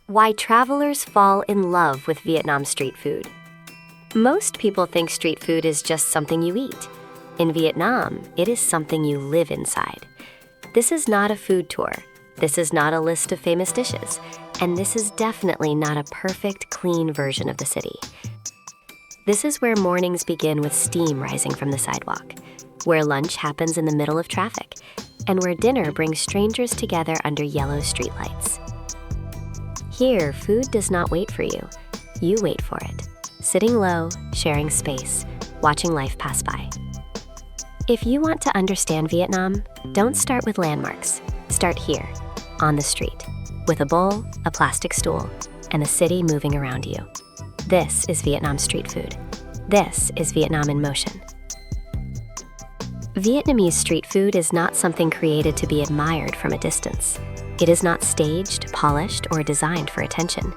Why travelers fall in love with Vietnam street food. Most people think street food is just something you eat. In Vietnam, it is something you live inside. This is not a food tour. This is not a list of famous dishes. And this is definitely not a perfect, clean version of the city. This is where mornings begin with steam rising from the sidewalk, where lunch happens in the middle of traffic, and where dinner brings strangers together under yellow streetlights. Here, food does not wait for you. You wait for it, sitting low, sharing space, watching life pass by. If you want to understand Vietnam, don't start with landmarks. Start here, on the street, with a bowl, a plastic stool, and the city moving around you. This is Vietnam street food. This is Vietnam in motion. Vietnamese street food is not something created to be admired from a distance. It is not staged, polished, or designed for attention.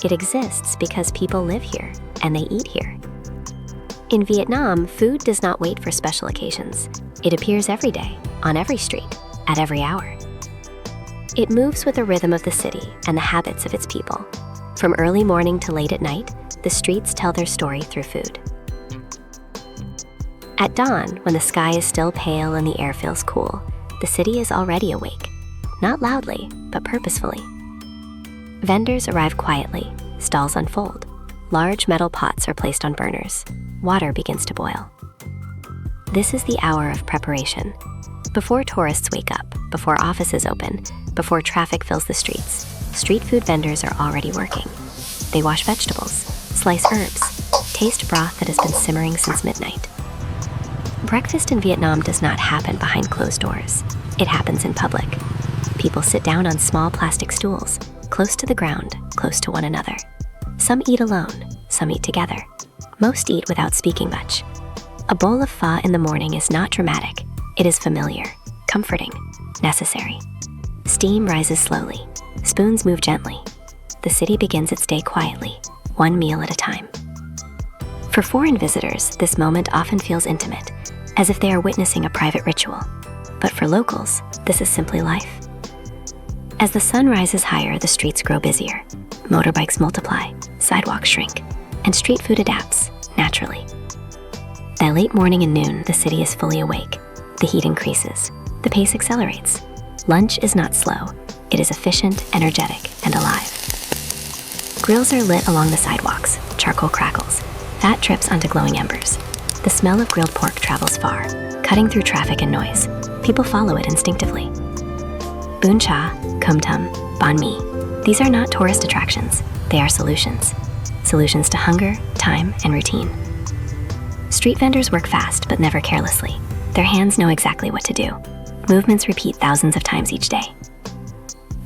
It exists because people live here and they eat here. In Vietnam, food does not wait for special occasions. It appears every day, on every street, at every hour. It moves with the rhythm of the city and the habits of its people. From early morning to late at night, the streets tell their story through food. At dawn, when the sky is still pale and the air feels cool, the city is already awake. Not loudly, but purposefully. Vendors arrive quietly, stalls unfold. Large metal pots are placed on burners. Water begins to boil. This is the hour of preparation. Before tourists wake up, before offices open, before traffic fills the streets, street food vendors are already working. They wash vegetables, slice herbs, taste broth that has been simmering since midnight. Breakfast in Vietnam does not happen behind closed doors. It happens in public. People sit down on small plastic stools, close to the ground, close to one another. Some eat alone, some eat together. Most eat without speaking much. A bowl of pho in the morning is not dramatic. It is familiar, comforting, necessary. Steam rises slowly. Spoons move gently. The city begins its day quietly, one meal at a time. For foreign visitors, this moment often feels intimate, as if they are witnessing a private ritual. But for locals, this is simply life. As the sun rises higher, the streets grow busier. Motorbikes multiply, sidewalks shrink, and street food adapts, naturally. By late morning and noon, the city is fully awake. The heat increases. The pace accelerates. Lunch is not slow. It is efficient, energetic, and alive. Grills are lit along the sidewalks. Charcoal crackles. Fat drips onto glowing embers. The smell of grilled pork travels far, cutting through traffic and noise. People follow it instinctively. Bún cha, com tum, banh mi. These are not tourist attractions. They are solutions. Solutions to hunger, time, and routine. Street vendors work fast, but never carelessly. Their hands know exactly what to do. Movements repeat thousands of times each day.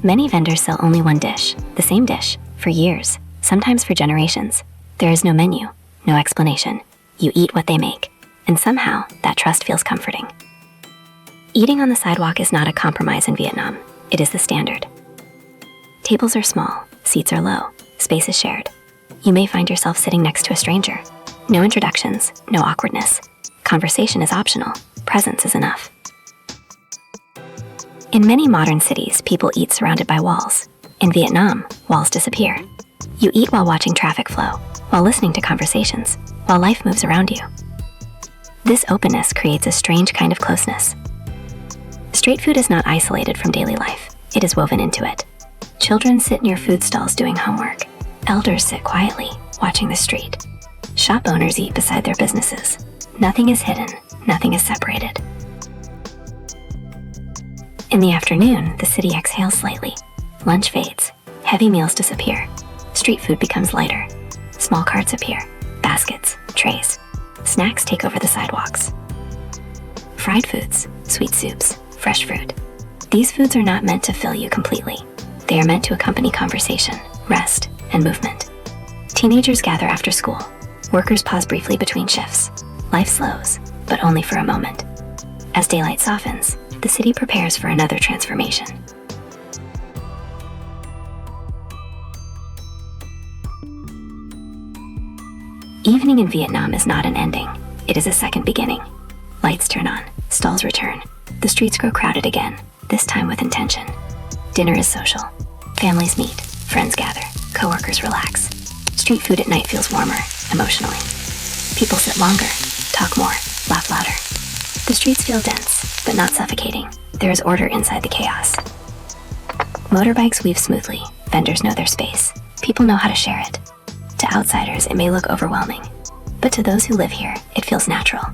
Many vendors sell only one dish, the same dish, for years, sometimes for generations. There is no menu, no explanation. You eat what they make, and somehow that trust feels comforting. Eating on the sidewalk is not a compromise in Vietnam. It is the standard. Tables are small, seats are low, space is shared. You may find yourself sitting next to a stranger. No introductions, no awkwardness. Conversation is optional. Presence is enough. In many modern cities, people eat surrounded by walls. In Vietnam, walls disappear. You eat while watching traffic flow, while listening to conversations, while life moves around you. This openness creates a strange kind of closeness. Street food is not isolated from daily life. It is woven into it. Children sit near food stalls doing homework. Elders sit quietly, watching the street. Shop owners eat beside their businesses. Nothing is hidden, nothing is separated. In the afternoon, the city exhales slightly. Lunch fades. Heavy meals disappear. Street food becomes lighter. Small carts appear. Baskets, trays. Snacks take over the sidewalks. Fried foods, sweet soups, fresh fruit. These foods are not meant to fill you completely. They are meant to accompany conversation, rest, and movement. Teenagers gather after school. Workers pause briefly between shifts. Life slows, but only for a moment. As daylight softens, the city prepares for another transformation. Evening in Vietnam is not an ending. It is a second beginning. Lights turn on, stalls return. The streets grow crowded again, this time with intention. Dinner is social. Families meet, friends gather. coworkers relax. Street food at night feels warmer, emotionally. People sit longer, talk more, laugh louder. The streets feel dense, but not suffocating. There is order inside the chaos. Motorbikes weave smoothly. Vendors know their space. People know how to share it. To outsiders, it may look overwhelming, but to those who live here, it feels natural.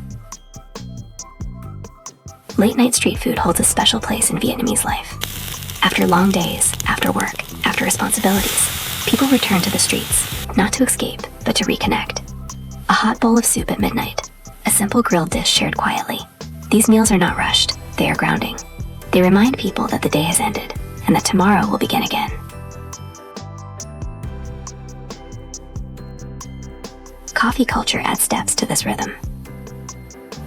Late-night street food holds a special place in Vietnamese life. After long days, after work, after responsibilities, people return to the streets, not to escape, but to reconnect. A hot bowl of soup at midnight, a simple grilled dish shared quietly. These meals are not rushed, they are grounding. They remind people that the day has ended, and that tomorrow will begin again. Coffee culture adds steps to this rhythm.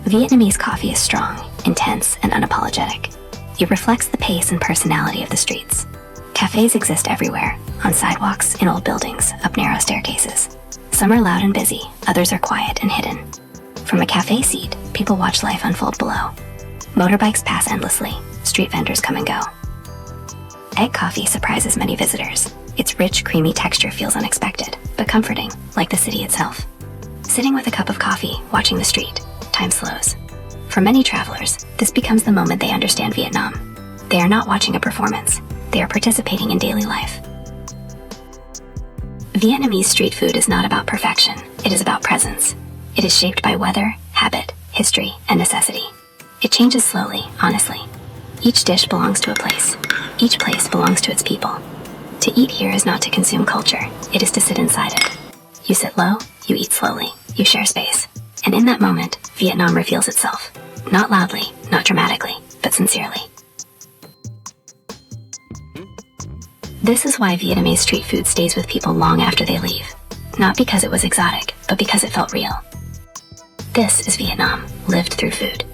Vietnamese coffee is strong, intense, and unapologetic. It reflects the pace and personality of the streets. Cafes exist everywhere, on sidewalks, in old buildings, up narrow staircases. Some are loud and busy, others are quiet and hidden. From a cafe seat, people watch life unfold below. Motorbikes pass endlessly, street vendors come and go. Egg coffee surprises many visitors. Its rich, creamy texture feels unexpected, but comforting, like the city itself. Sitting with a cup of coffee, watching the street, time slows. For many travelers, this becomes the moment they understand Vietnam. They are not watching a performance, they are participating in daily life. Vietnamese street food is not about perfection, it is about presence. It is shaped by weather, habit, history, and necessity. It changes slowly, honestly. Each dish belongs to a place. Each place belongs to its people. To eat here is not to consume culture, it is to sit inside it. You sit low, you eat slowly, you share space. And in that moment, Vietnam reveals itself. Not loudly, not dramatically, but sincerely. This is why Vietnamese street food stays with people long after they leave. Not because it was exotic, but because it felt real. This is Vietnam, lived through food.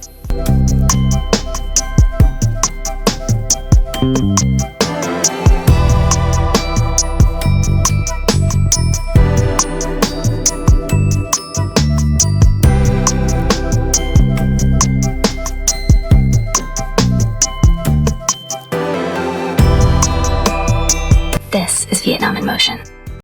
This is Vietnam in motion.